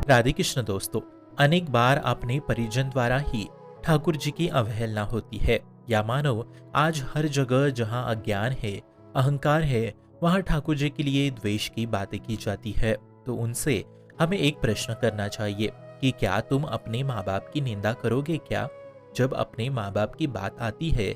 राधे कृष्ण दोस्तों, अनेक बार अपने परिजन द्वारा ही ठाकुर जी की अवहेलना होती है, या मानो आज हर जगह जहां अज्ञान है, अहंकार है, वहां ठाकुर जी के लिए द्वेष की बातें की जाती है। तो उनसे हमें एक प्रश्न करना चाहिए कि क्या तुम अपने माँ बाप की निंदा करोगे क्या? जब अपने माँ बाप की बात आती है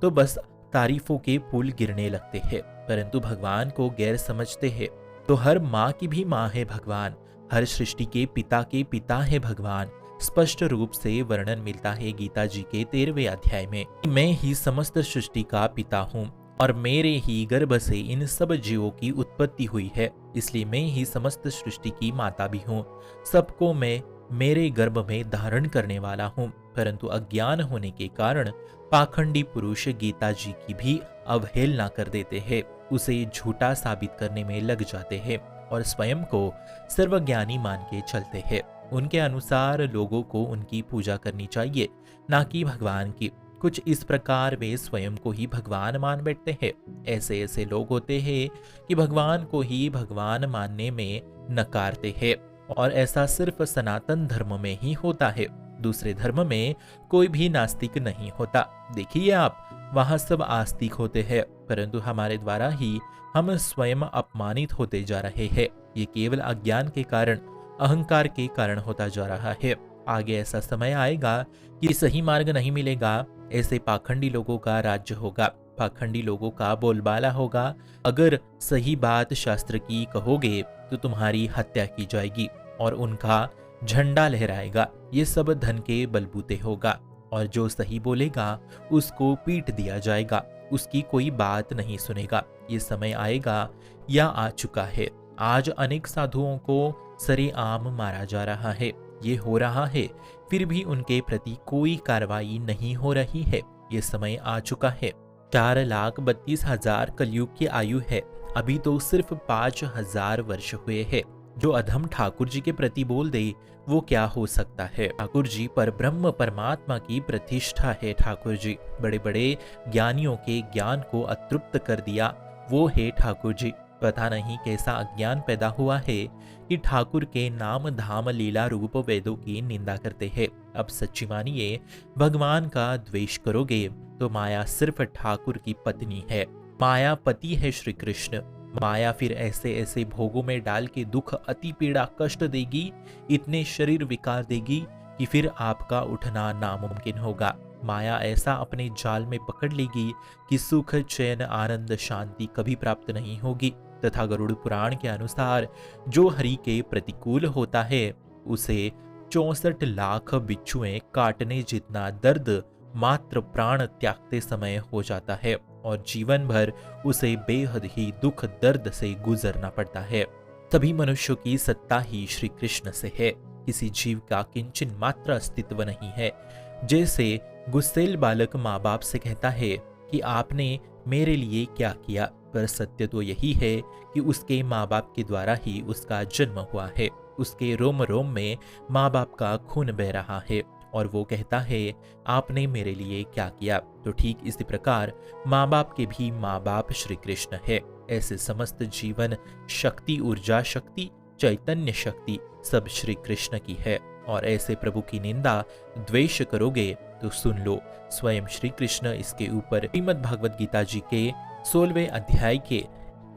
तो बस तारीफों के पुल गिरने लगते हैं, परंतु भगवान को गैर समझते हैं। तो हर माँ की भी माँ है भगवान, हर सृष्टि के पिता है भगवान। स्पष्ट रूप से वर्णन मिलता है गीता जी के 13वें अध्याय में, मैं ही समस्त सृष्टि का पिता हूँ और मेरे ही गर्भ से इन सब जीवों की उत्पत्ति हुई है, इसलिए मैं ही समस्त सृष्टि की माता भी हूँ। सबको मैं मेरे गर्भ में धारण करने वाला हूँ, परंतु अज्ञान होने के कारण पाखंडी पुरुष गीता जी की भी अवहेलना कर देते हैं, उसे झूठा साबित करने में लग जाते हैं और स्वयं को सर्वज्ञानी मान के चलते हैं। उनके अनुसार लोगों को उनकी पूजा करनी चाहिए, ना कि भगवान की। कुछ इस प्रकार वे स्वयं को ही भगवान मान बैठते हैं। ऐसे ऐसे लोग होते हैं कि भगवान को ही भगवान मानने में नकारते हैं, और ऐसा सिर्फ सनातन धर्म में ही होता है। दूसरे धर्म में कोई भी नास्तिक नहीं होता। देखिए आप, वहां सब आस्तिक होते हैं, परंतु हमारे द्वारा ही हम स्वयं अपमानित होते जा रहे हैं। ये केवल अज्ञान के कारण, अहंकार के कारण होता जा रहा है। आगे ऐसा समय आएगा कि सही मार्ग नहीं मिलेगा, ऐसे पाखंडी लोगों का राज्य होगा, पाखंडी लोगों का बोलबाला होगा। अगर सही बात शास्त्र की कहोगे तो तुम्हारी हत्या की जाएगी और उनका झंडा लहराएगा। ये सब धन के बलबूते होगा, और जो सही बोलेगा उसको पीट दिया जाएगा, उसकी कोई बात नहीं सुनेगा। ये समय आएगा या आ चुका है। आज अनेक साधुओं को सरेआम मारा जा रहा है। ये हो रहा है, फिर भी उनके प्रति कोई कार्रवाई नहीं हो रही है। ये समय आ चुका है। 4,32,000 कलयुग की आयु है, अभी तो सिर्फ 5,000 वर्ष हुए हैं। जो अधम ठाकुर जी के प्रति बोल दे वो क्या हो सकता है? ठाकुर जी पर ब्रह्म परमात्मा की प्रतिष्ठा है। ठाकुर जी बड़े बड़े ज्ञानियों के ज्ञान को अतृप्त कर दिया, वो है ठाकुर जी। पता नहीं कैसा अज्ञान पैदा हुआ है कि ठाकुर के नाम धाम लीला रूप वेदों की निंदा करते हैं। अब सच्ची मानिए, भगवान का द्वेष करोगे तो माया सिर्फ ठाकुर की पत्नी है, माया पति है श्री कृष्ण। माया फिर ऐसे ऐसे भोगों में डाल के दुख, अति पीड़ा, कष्ट देगी, इतने शरीर विकार देगी कि फिर आपका उठना नामुमकिन होगा। माया ऐसा अपने जाल में पकड़ लेगी कि सुख, चैन, आनंद, शांति कभी प्राप्त नहीं होगी। तथा गरुड़ पुराण के अनुसार जो हरि के प्रतिकूल होता है उसे 64 लाख बिच्छुएं काटने जितना दर्द मात्र प्राण त्यागते समय हो जाता है, और जीवन भर उसे बेहद ही दुख दर्द से गुजरना पड़ता है। सभी मनुष्यों की सत्ता ही श्री कृष्ण से है, किसी जीव का किंचन मात्र अस्तित्व नहीं है। जैसे गुस्सेल बालक माँ बाप से कहता है कि आपने मेरे लिए क्या किया, पर सत्य तो यही है कि उसके माँ बाप के द्वारा ही उसका जन्म हुआ है। उसके रोम रोम में माँ बाप का खून बह रहा है, और वो कहता है आपने मेरे लिए क्या किया। तो ठीक इसी प्रकार माँ बाप के भी माँ बाप श्री कृष्ण है। ऐसे समस्त जीवन शक्ति, ऊर्जा शक्ति, चैतन्य शक्ति सब श्री कृष्ण की है। और ऐसे प्रभु की निंदा, द्वेष करोगे तो सुन लो, स्वयं श्री कृष्ण इसके ऊपर श्रीमद् भागवत गीता जी के 16वें अध्याय के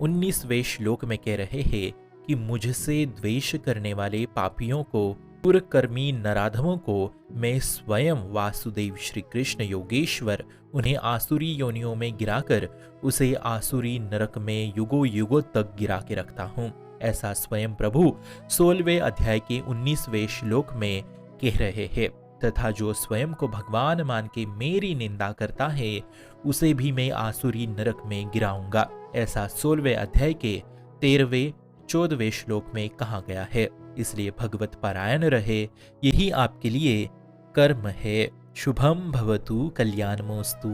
19वें श्लोक में कह रहे हैं कि मुझसे द्वेष करने वाले पापियों को, पुरकर्मी नराधमों को मैं स्वयं वासुदेव श्री कृष्ण योगेश्वर उन्हें आसुरी योनियों में गिराकर उसे आसुरी नरक में युगों युगों तक गिरा के रखता हूँ। ऐसा स्वयं प्रभु 16वें अध्याय के 19वें श्लोक में कह रहे हैं। तथा जो स्वयं को भगवान मान के मेरी निंदा करता है उसे भी मैं आसुरी नरक में गिराऊंगा। ऐसा 16वें अध्याय के 13वें 14वें श्लोक में कहा गया है। इसलिए भगवत पारायण रहे, यही आपके लिए कर्म है। शुभम भवतु कल्याणमोस्तु।